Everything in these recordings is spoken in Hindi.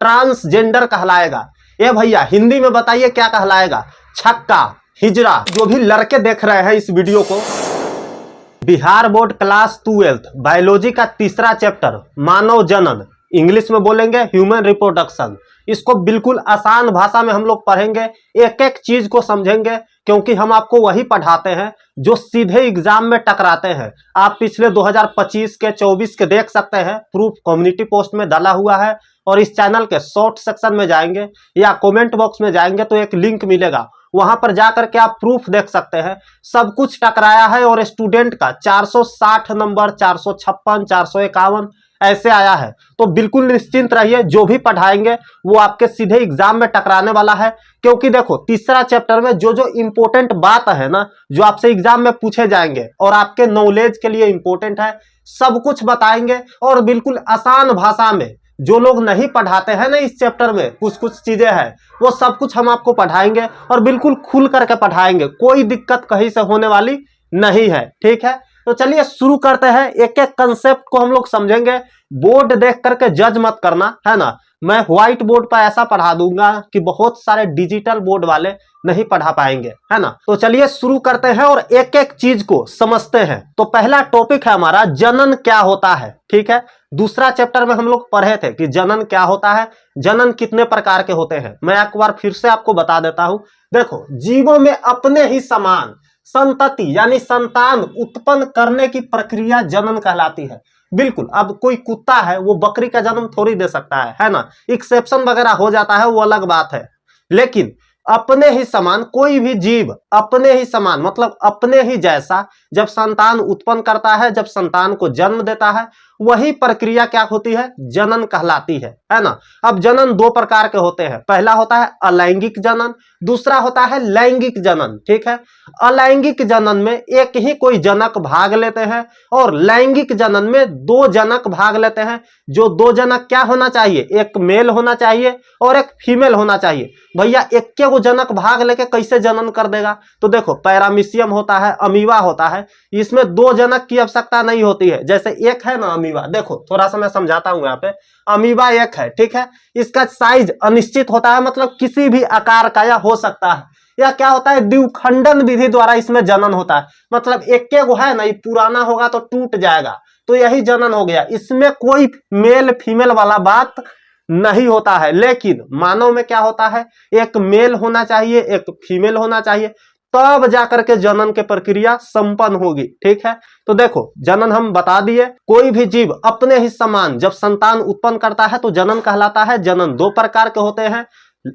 ट्रांसजेंडर कहलाएगा। ये भैया हिंदी में बताइए क्या कहलाएगा? छक्का, हिजड़ा। जो भी लड़के देख रहे हैं इस वीडियो को, बिहार बोर्ड क्लास 12 बायोलॉजी का तीसरा चैप्टर मानव जनन, इंग्लिश में बोलेंगे ह्यूमन रिप्रोडक्शन। इसको बिल्कुल आसान भाषा में हम लोग पढ़ेंगे, एक एक चीज को समझेंगे, क्योंकि हम आपको वही पढ़ाते हैं जो सीधे एग्जाम में टकराते हैं। आप पिछले 2025 के 24 के देख सकते हैं, प्रूफ कम्युनिटी पोस्ट में डाला हुआ है। और इस चैनल के शॉर्ट सेक्शन में जाएंगे या कमेंट बॉक्स में जाएंगे तो एक लिंक मिलेगा, वहां पर जाकर के आप प्रूफ देख सकते हैं। सब कुछ टकराया है और स्टूडेंट का 460 नंबर, 456, 451 ऐसे आया है। तो बिल्कुल निश्चिंत रहिए, जो भी पढ़ाएंगे वो आपके सीधे एग्जाम में टकराने वाला है। क्योंकि देखो तीसरा चैप्टर में जो जो इंपॉर्टेंट बात है ना, जो आपसे एग्जाम में पूछे जाएंगे और आपके नॉलेज के लिए इंपॉर्टेंट है, सब कुछ बताएंगे। और बिल्कुल आसान भाषा में, जो लोग नहीं पढ़ाते हैं ना इस चैप्टर में, कुछ कुछ चीजें हैं, वो सब कुछ हम आपको पढ़ाएंगे और बिल्कुल खुल करके पढ़ाएंगे। कोई दिक्कत कहीं से होने वाली नहीं है, ठीक है। तो चलिए शुरू करते हैं, एक एक कंसेप्ट को हम लोग समझेंगे। बोर्ड देख करके जज मत करना, है ना। मैं व्हाइट बोर्ड पर ऐसा पढ़ा दूंगा कि बहुत सारे डिजिटल बोर्ड वाले नहीं पढ़ा पाएंगे, है ना। तो चलिए शुरू करते हैं और एक एक चीज को समझते हैं। तो पहला टॉपिक है हमारा जनन क्या होता है, ठीक है। दूसरा चैप्टर में हम लोग पढ़े थे कि जनन क्या होता है, जनन कितने प्रकार के होते हैं। मैं एक बार फिर से आपको बता देता हूं। देखो, जीवों में अपने ही समान संतति यानी संतान उत्पन्न करने की प्रक्रिया जनन कहलाती है। बिल्कुल, अब कोई कुत्ता है वो बकरी का जन्म थोड़ी दे सकता है ना। एक्सेप्शन वगैरह हो जाता है, वो अलग बात है। लेकिन अपने ही समान कोई भी जीव, अपने ही समान मतलब अपने ही जैसा जब संतान उत्पन्न करता है, जब संतान को जन्म देता है, वही प्रक्रिया क्या होती है? जनन कहलाती है ना। अब जनन दो प्रकार के होते हैं। पहला होता है अलैंगिक जनन, दूसरा होता है लैंगिक जनन, ठीक है। अलैंगिक जनन में एक ही कोई जनक भाग लेते हैं और लैंगिक जनन में दो जनक भाग लेते हैं। जो दो जनक क्या होना चाहिए? एक मेल होना चाहिए और एक फीमेल होना चाहिए। भैया एक के जनक भाग लेके कैसे जनन कर देगा? तो देखो, पैरामीशियम होता है, अमीबा होता है, इसमें दो जनक की आवश्यकता नहीं होती है। जैसे एक है ना अमीबा, देखो थोड़ा सा मैं समझाता हूं यहाँ पे। अमीबा एक है, ठीक है, इसका साइज अनिश्चित होता है, मतलब किसी भी आकार का या हो सकता है। या क्या होता है? द्विखंडन विधि द्वारा इसमें जनन होता है, मतलब एक के है ना, ये पुराना होगा तो टूट जाएगा, तो यही जनन हो गया। इसमें कोई मेल फीमेल वाला बात नहीं होता है। लेकिन मानव में क्या होता है? एक मेल होना चाहिए, एक फीमेल होना चाहिए, तब जाकर के जनन की प्रक्रिया संपन्न होगी, ठीक है। तो देखो, जनन हम बता दिए, कोई भी जीव अपने ही समान जब संतान उत्पन्न करता है तो जनन कहलाता है। जनन दो प्रकार के होते हैं,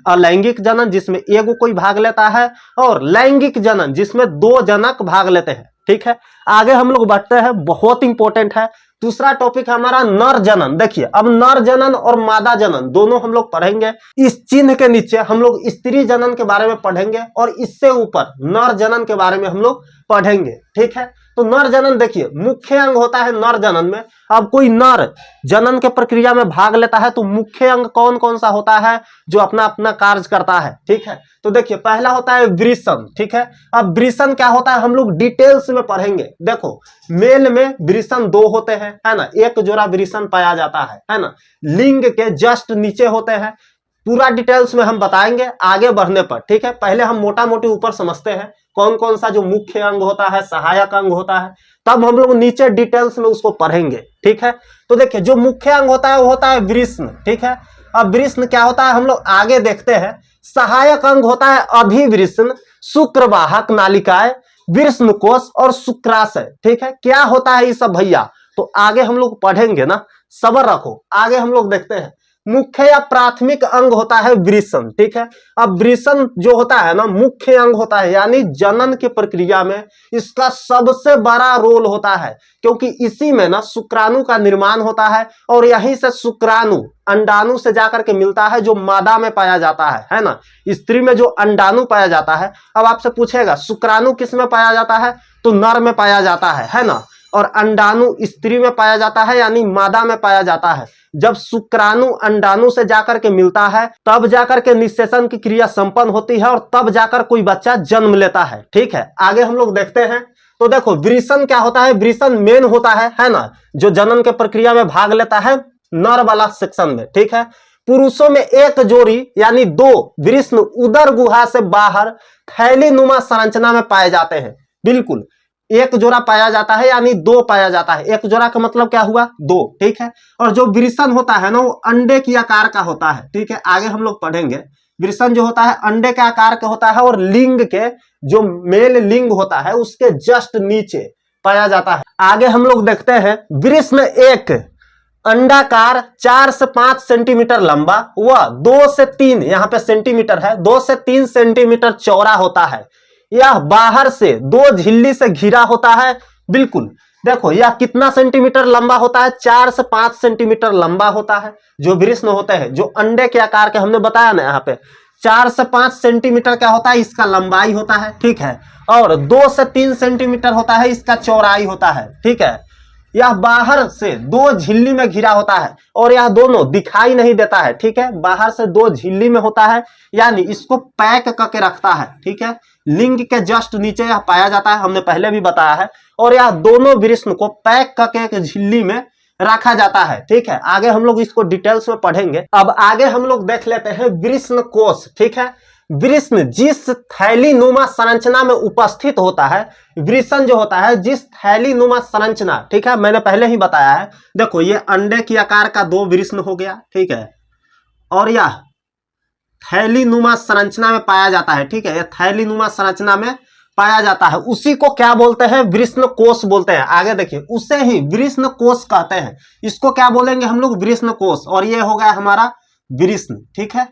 अलैंगिक जनन जिसमें एगो कोई भाग लेता है, और लैंगिक जनन जिसमें दो जनक भाग लेते हैं, ठीक है। आगे हम लोग बढ़ते हैं, बहुत इंपॉर्टेंट है। दूसरा टॉपिक है हमारा नर जनन। देखिए, अब नर जनन और मादा जनन दोनों हम लोग पढ़ेंगे। इस चिन्ह के नीचे हम लोग स्त्री जनन के बारे में पढ़ेंगे और इससे ऊपर नर जनन के बारे में हम लोग पढ़ेंगे, ठीक है। तो नर जनन देखिए, मुख्य अंग होता है नर जनन में। अब कोई नर जनन के प्रक्रिया में भाग लेता है तो मुख्य अंग कौन कौन सा होता है जो अपना अपना कार्य करता है, ठीक है। तो देखिए, पहला होता है वृषण, ठीक है। अब वृषण क्या होता है हम लोग डिटेल्स में पढ़ेंगे। देखो, मेल में वृषण दो होते हैं, है ना, एक जोड़ा वृषण पाया जाता है ना। लिंग के जस्ट नीचे होते हैं। पूरा डिटेल्स में हम बताएंगे आगे बढ़ने पर, ठीक है। पहले हम मोटा मोटी ऊपर समझते हैं कौन कौन सा जो मुख्य अंग होता है, सहायक अंग होता है, तब हम लोग नीचे डिटेल्स में उसको पढ़ेंगे, ठीक है। तो देखिए, जो मुख्य अंग होता है वो होता है वृषण, ठीक है। अब वृषण क्या होता है हम लोग आगे देखते हैं। सहायक अंग होता है अधिवृषण, शुक्रवाहक नालिकाएं, वृषण कोश और शुक्राशय, ठीक है। क्या होता है ये सब भैया? तो आगे हम लोग पढ़ेंगे ना, सब्र रखो, आगे हम लोग देखते हैं। मुख्य या प्राथमिक अंग होता है वृषण, ठीक है। अब वृषण जो होता है ना, मुख्य अंग होता है, यानी जनन की प्रक्रिया में इसका सबसे बड़ा रोल होता है, क्योंकि इसी में ना शुक्राणु का निर्माण होता है और यहीं से शुक्राणु अंडाणु से जाकर के मिलता है जो मादा में पाया जाता है ना। स्त्री में जो अंडाणु पाया जाता है, अब आपसे पूछेगा शुक्राणु किस में पाया जाता है, तो नर में पाया जाता है ना। और अंडाणु स्त्री में पाया जाता है, यानी मादा में पाया जाता है। जब शुक्राणु अंडाणु से जाकर के मिलता है तब जाकर के निषेचन की क्रिया संपन्न होती है और तब जाकर कोई बच्चा जन्म लेता है, ठीक है। आगे हम लोग देखते हैं। तो देखो, वृषण क्या होता है? वृषण मेन होता है ना, जो जनन के प्रक्रिया में भाग लेता है नर वाला सेक्शन में, ठीक है। पुरुषों में एक जोड़ी यानी दो वृषण उदर गुहा से बाहर थैली नुमा संरचना में पाए जाते हैं। बिल्कुल एक जोड़ा पाया जाता है यानी दो पाया जाता है। एक जोड़ा का मतलब क्या हुआ? दो, ठीक है। और जो वृषण होता है ना वो अंडे की आकार का होता है, ठीक है। आगे हम लोग पढ़ेंगे। वृषण जो होता है अंडे के आकार का होता है और लिंग के जो मेल लिंग होता है उसके जस्ट नीचे पाया जाता है। आगे हम लोग देखते हैं वृषण एक अंडाकार 4 से 5 सेंटीमीटर लंबा व 2 से 3 यहाँ पे सेंटीमीटर है, 2 से 3 सेंटीमीटर चौड़ा होता है। यह बाहर से 2 झिल्ली से घिरा होता है। बिल्कुल देखो यह कितना सेंटीमीटर लंबा होता है? 4 से 5 सेंटीमीटर लंबा होता है। जो वृषण होते हैं जो अंडे के आकार के हमने बताया ना, यहाँ पे 4 से 5 सेंटीमीटर क्या होता है? इसका लंबाई होता है, ठीक है। और 2 से 3 सेंटीमीटर होता है इसका चौड़ाई होता है, ठीक है। यह बाहर से 2 झिल्ली में घिरा होता है और यह दोनों दिखाई नहीं देता है, ठीक है। बाहर से 2 झिल्ली में होता है यानी इसको पैक करके रखता है, ठीक है। लिंग के जस्ट नीचे यह पाया जाता है, हमने पहले भी बताया है। और यह दोनों वृषण को पैक करके एक झिल्ली में रखा जाता है, ठीक है। आगे हम लोग इसको डिटेल्स में पढ़ेंगे। अब आगे हम लोग देख लेते हैं वृषण कोश, ठीक है। वृषण जिस थैली नुमा संरचना में उपस्थित होता है, वृषण जो होता है जिस थैली नुमा संरचना, ठीक है, मैंने पहले ही बताया है। देखो ये अंडे की आकार का 2 वृषण हो गया, ठीक है। और यह थैली नुमा संरचना में पाया जाता है, ठीक है। यह थैली नुमा संरचना में पाया जाता है, उसी को क्या बोलते हैं? वृषण कोश बोलते हैं। आगे देखिए उसे ही वृषण कोश कहते हैं। इसको क्या बोलेंगे हम लोग? वृषण कोश। और ये हो गया हमारा वृषण, ठीक है।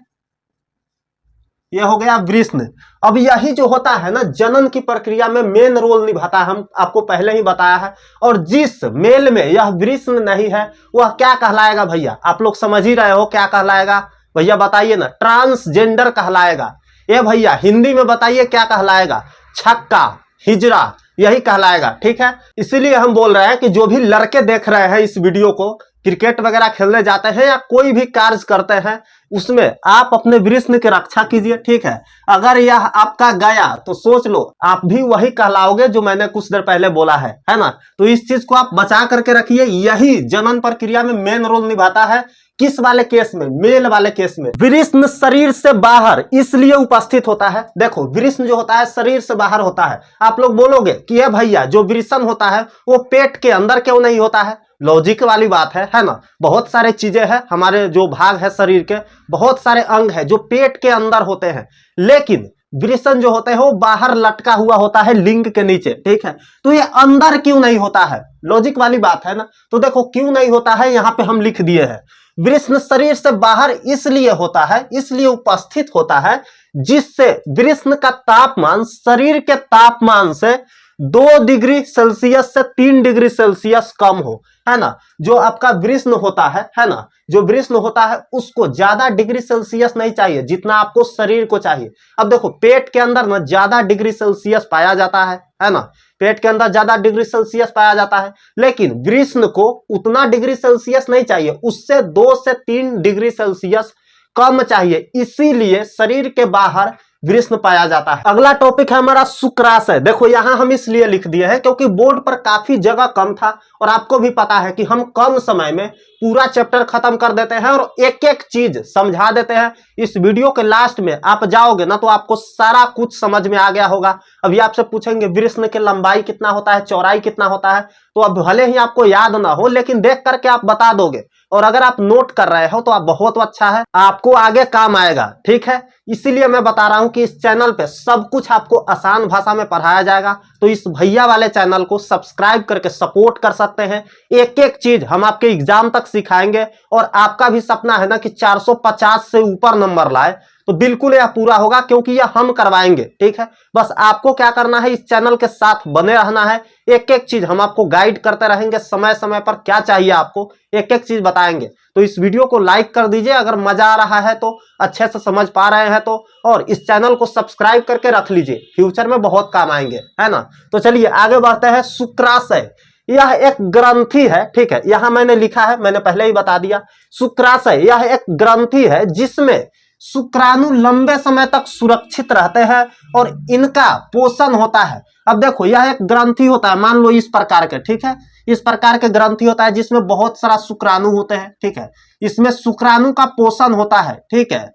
यह हो गया वृषण। अब यही जो होता है ना जनन की प्रक्रिया में मेन रोल निभाता है, हम आपको पहले ही बताया है। और जिस मेल में यह वृषण नहीं है वह क्या कहलाएगा भैया? आप लोग समझ ही रहे हो क्या कहलाएगा भैया, बताइए ना। ट्रांसजेंडर कहलाएगा। ये भैया हिंदी में बताइए क्या कहलाएगा? छक्का, हिजड़ा, यही कहलाएगा, ठीक है। इसीलिए हम बोल रहे हैं कि जो भी लड़के देख रहे हैं इस वीडियो को, क्रिकेट वगैरह खेलने जाते हैं या कोई भी कार्य करते हैं उसमें आप अपने वृषण की रक्षा कीजिए, ठीक है। अगर यह आपका गया तो सोच लो आप भी वही कहलाओगे जो मैंने कुछ देर पहले बोला है ना। तो इस चीज को आप बचा करके रखिए। यही जनन प्रक्रिया में मेन रोल निभाता है। किस वाले केस में? मेल वाले केस में। वृषण शरीर से बाहर इसलिए उपस्थित होता है। देखो वृषण जो होता है शरीर से बाहर होता है। आप लोग बोलोगे कि ये भैया जो वृषण होता है वो पेट के अंदर क्यों नहीं होता है? लॉजिक वाली बात है ना। बहुत सारे चीजें हैं, हमारे जो भाग है शरीर के, बहुत सारे अंग है जो पेट के अंदर होते हैं, लेकिन वृषण जो होते हैं वो बाहर लटका हुआ होता है लिंग के नीचे, ठीक है। तो ये अंदर क्यों नहीं होता है? लॉजिक वाली बात है ना। तो देखो क्यों नहीं होता है, यहाँ पे हम लिख दिए हैं। वृषण शरीर से बाहर इसलिए होता है, इसलिए उपस्थित होता है जिससे वृषण का तापमान शरीर के तापमान से 2 डिग्री सेल्सियस से 3 डिग्री सेल्सियस कम हो, है ना। जो आपका वृषण होता है ना, जो वृषण होता है उसको ज्यादा डिग्री सेल्सियस नहीं चाहिए जितना आपको शरीर को चाहिए। अब देखो पेट के अंदर ना ज्यादा डिग्री सेल्सियस पाया जाता है ना। पेट के अंदर ज्यादा डिग्री सेल्सियस पाया जाता है, लेकिन वृषण को उतना डिग्री सेल्सियस नहीं चाहिए, उससे 2 से 3 डिग्री सेल्सियस कम चाहिए। इसीलिए शरीर के बाहर वृषण पाया जाता है। अगला टॉपिक है हमारा शुक्राशय। देखो यहां हम इसलिए लिख दिए हैं क्योंकि बोर्ड पर काफी जगह कम था और आपको भी पता है कि हम कम समय में पूरा चैप्टर खत्म कर देते हैं और एक एक चीज समझा देते हैं। इस वीडियो के लास्ट में आप जाओगे ना तो आपको सारा कुछ समझ में आ गया होगा। अभी आपसे पूछेंगे वृषण की लंबाई कितना होता है, चौड़ाई कितना होता है, तो अब भले ही आपको याद ना हो लेकिन देख करके आप बता दोगे। और अगर आप नोट कर रहे हो तो आप बहुत अच्छा है, आपको आगे काम आएगा, ठीक है। इसीलिए मैं बता रहा हूं कि इस चैनल पे सब कुछ आपको आसान भाषा में पढ़ाया जाएगा। तो इस भैया वाले चैनल को सब्सक्राइब करके सपोर्ट कर सकते हैं। एक एक चीज हम आपके एग्जाम तक सिखाएंगे और आपका भी सपना है ना कि 450 से ऊपर नंबर लाए, तो बिल्कुल यह पूरा होगा क्योंकि यह हम करवाएंगे, ठीक है। बस आपको क्या करना है, इस चैनल के साथ बने रहना है। एक एक चीज हम आपको गाइड करते रहेंगे, समय समय पर क्या चाहिए आपको एक एक चीज बताएंगे। तो इस वीडियो को लाइक कर दीजिए अगर मजा आ रहा है तो, अच्छे से समझ पा रहे हैं तो, और इस चैनल को सब्सक्राइब करके रख लीजिए, फ्यूचर में बहुत काम आएंगे, है ना। तो चलिए आगे बढ़ते हैं। शुक्राशय यह एक ग्रंथि है, ठीक है। यहां मैंने लिखा है, मैंने पहले ही बता दिया। शुक्राशय यह एक ग्रंथि है जिसमें शुक्राणु लंबे समय तक सुरक्षित रहते हैं और इनका पोषण होता है। अब देखो यह एक ग्रंथि होता है, मान लो इस प्रकार के, ठीक है, इस प्रकार के ग्रंथि होता है जिसमें बहुत सारा शुक्राणु होते हैं, ठीक है, इसमें शुक्राणु का पोषण होता है, ठीक है,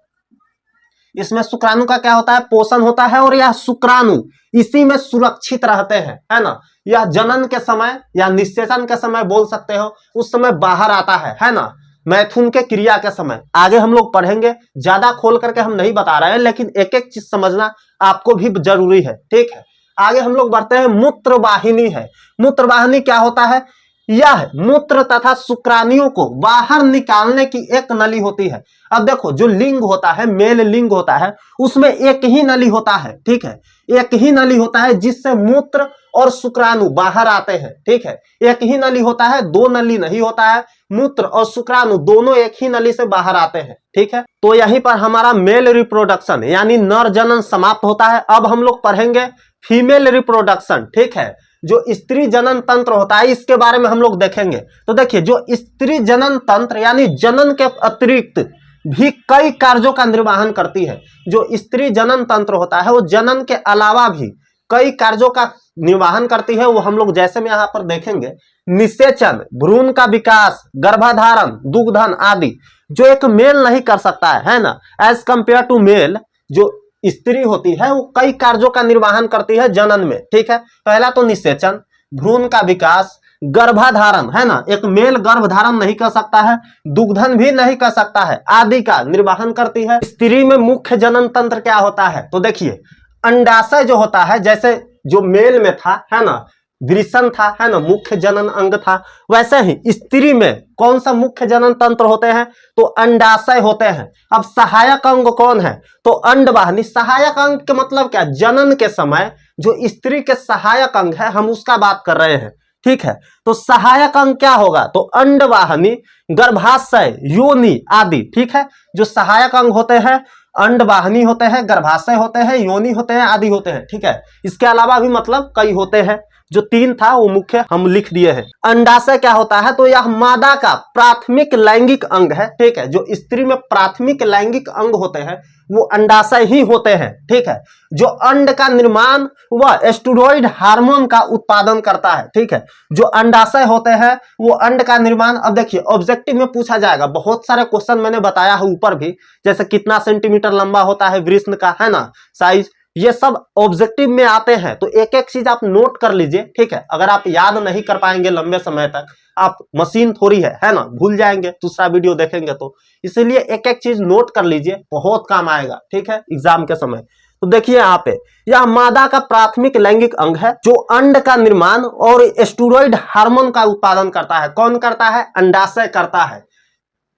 इसमें शुक्राणु का क्या होता है, पोषण होता है, और यह शुक्राणु इसी में सुरक्षित रहते हैं, है ना। यह जनन के समय या निषेचन के समय बोल सकते हो, उस समय बाहर आता है ना, मैथुन के क्रिया के समय। आगे हम लोग पढ़ेंगे, ज्यादा खोल करके हम नहीं बता रहे हैं, लेकिन एक एक चीज समझना आपको भी जरूरी है, ठीक है। आगे हम लोग बढ़ते हैं, मूत्रवाहिनी है। मूत्रवाहिनी क्या होता है, यह मूत्र तथा शुक्राणुओं को बाहर निकालने की एक नली होती है। अब देखो जो लिंग होता है, मेल लिंग होता है, उसमें एक ही नली होता है, ठीक है, एक ही नली होता है जिससे मूत्र और शुक्राणु बाहर आते हैं, ठीक है, एक ही नली होता है, दो नली नहीं होता है, मूत्र और शुक्राणु दोनों एक ही नली से बाहर आते हैं, ठीक है। तो यहीं पर हमारा मेल रिप्रोडक्शन यानी नर जनन समाप्त होता है। अब हम लोग पढ़ेंगे फीमेल रिप्रोडक्शन, ठीक है, जो स्त्री जनन तंत्र होता है, इसके बारे में हम लोग देखेंगे। तो देखिए जो स्त्री जनन तंत्र यानी जनन के अतिरिक्त भी कई कार्यों का निर्वहन करती है। जो स्त्री जनन तंत्र होता है वो जनन के अलावा भी कई कार्यों का निर्वहन करती है, वो हम लोग जैसे में यहाँ पर देखेंगे, निषेचन, भ्रूण का विकास, गर्भाधारण, दुग्धन आदि, जो एक मेल नहीं कर सकता है ना, एज कंपेयर टू मेल। जो स्त्री होती है वो कई कार्यों का निर्वहन करती है जनन में, ठीक है। पहला तो निषेचन, भ्रूण का विकास, गर्भाधारण, है ना, एक मेल गर्भधारण नहीं कर सकता है, दुग्धन भी नहीं कर सकता है, आदि का निर्वहन करती है। स्त्री में मुख्य जनन तंत्र क्या होता है, तो देखिए अंडाशय जो होता है, जैसे जो मेल में था, है ना, वृषण था, है ना, मुख्य जनन अंग था, वैसे ही स्त्री में कौन सा मुख्य जनन तंत्र होते हैं, तो अंडाशय होते हैं। अब सहायक अंग कौन है, तो अंडवाहिनी। सहायक अंग के मतलब क्या, जनन के समय जो स्त्री के सहायक अंग है, हम उसका बात कर रहे हैं, ठीक है। तो सहायक अंग क्या होगा, तो अंडवाहिनी, गर्भाशय, योनि आदि, ठीक है। जो सहायक अंग होते हैं, अंडवाहिनी होते हैं, गर्भाशय होते हैं, योनि होते हैं, आदि होते हैं, ठीक है। इसके अलावा भी मतलब कई होते हैं, जो तीन था वो मुख्य हम लिख दिए हैं। अंडाशय क्या होता है, तो यह मादा का प्राथमिक लैंगिक अंग है, ठीक है। जो स्त्री में प्राथमिक लैंगिक अंग होते हैं वो अंडाशय ही होते हैं, ठीक है। जो अंड का निर्माण व स्टेरॉइड हार्मोन का उत्पादन करता है, ठीक है। जो अंडाशय होते हैं वो अंड का निर्माण, अब देखिए ऑब्जेक्टिव में पूछा जाएगा, बहुत सारे क्वेश्चन मैंने बताया है ऊपर भी, जैसे कितना सेंटीमीटर लंबा होता है वृषण का, है ना, साइज, ये सब ऑब्जेक्टिव में आते हैं। तो एक एक चीज आप नोट कर लीजिए, ठीक है। अगर आप याद नहीं कर पाएंगे लंबे समय तक, आप मशीन थोड़ी है ना, भूल जाएंगे दूसरा वीडियो देखेंगे तो, इसलिए एक एक चीज नोट कर लीजिए, बहुत काम आएगा, ठीक है, एग्जाम के समय। तो देखिए यहाँ पे यह मादा का प्राथमिक लैंगिक अंग है जो अंड का निर्माण और स्टेरॉइड हार्मोन का उत्पादन करता है। कौन करता है, अंडाशय करता है।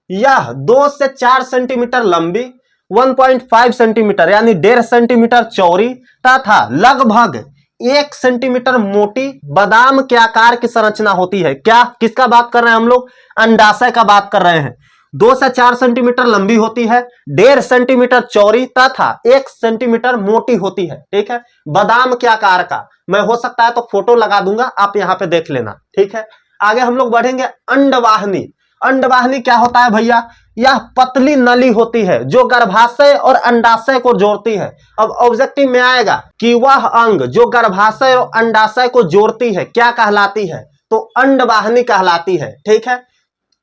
यह 2 से 4 सेंटीमीटर लंबी, 1.5 सेंटीमीटर यानी 1.5 सेंटीमीटर चौड़ी तथा लगभग 1 सेंटीमीटर मोटी बादाम के आकार की संरचना होती है। क्या, किसका बात कर रहे हैं हम लोग, अंडाशय का बात कर रहे हैं। 2 से 4 सेंटीमीटर लंबी होती है, 1.5 सेंटीमीटर चौड़ी तथा 1 सेंटीमीटर मोटी होती है, ठीक है, बादाम के आकार का। मैं हो सकता है तो फोटो लगा दूंगा, आप यहाँ पे देख लेना, ठीक है। आगे हम लोग बढ़ेंगे, अंडवाहिनी। अंडवाहिनी क्या होता है भैया, यह पतली नली होती है जो गर्भाशय और अंडाशय को जोड़ती है। अब ऑब्जेक्टिव में आएगा कि वह अंग जो गर्भाशय और अंडाशय को जोड़ती है क्या कहलाती है, तो अंडवाहिनी कहलाती है, ठीक है।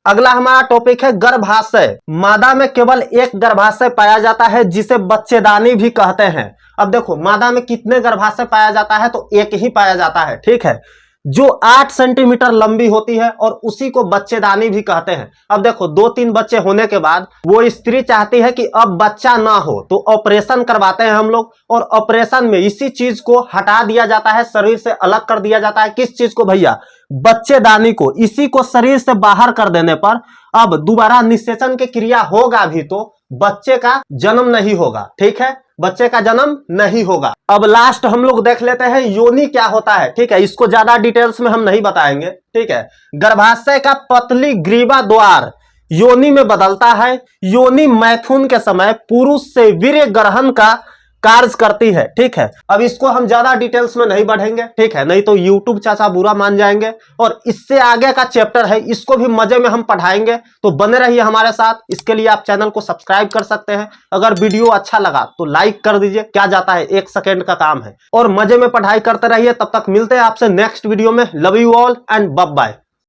अगला हमारा टॉपिक है गर्भाशय। मादा में केवल एक गर्भाशय पाया जाता है जिसे बच्चेदानी भी कहते हैं। अब देखो मादा में कितने गर्भाशय पाया जाता है, तो एक ही पाया जाता है, ठीक है, जो 8 सेंटीमीटर लंबी होती है और उसी को बच्चेदानी भी कहते हैं। अब देखो 2-3 बच्चे होने के बाद वो स्त्री चाहती है कि अब बच्चा ना हो, तो ऑपरेशन करवाते हैं हम लोग, और ऑपरेशन में इसी चीज को हटा दिया जाता है, शरीर से अलग कर दिया जाता है। किस चीज को भैया, बच्चेदानी को। इसी को शरीर से बाहर कर देने पर अब दोबारा निषेचन की क्रिया होगा भी तो बच्चे का जन्म नहीं होगा, ठीक है, बच्चे का जन्म नहीं होगा। अब लास्ट हम लोग देख लेते हैं योनि क्या होता है, ठीक है, इसको ज्यादा डिटेल्स में हम नहीं बताएंगे, ठीक है। गर्भाशय का पतली ग्रीवा द्वार योनि में बदलता है। योनि मैथुन के समय पुरुष से वीर्य ग्रहण का कार्य करती है। ठीक है, अब इसको हम ज्यादा डिटेल्स में नहीं बढ़ेंगे, ठीक है, नहीं तो यूट्यूब चाचा बुरा मान जाएंगे। और इससे आगे का चैप्टर है, इसको भी मजे में हम पढ़ाएंगे, तो बने रहिए हमारे साथ। इसके लिए आप चैनल को सब्सक्राइब कर सकते हैं। अगर वीडियो अच्छा लगा तो लाइक कर दीजिए, क्या जाता है, 1 सेकेंड का काम है। और मजे में पढ़ाई करते रहिए। तब तक मिलते हैं आपसे नेक्स्ट वीडियो में। Love you all and bye bye.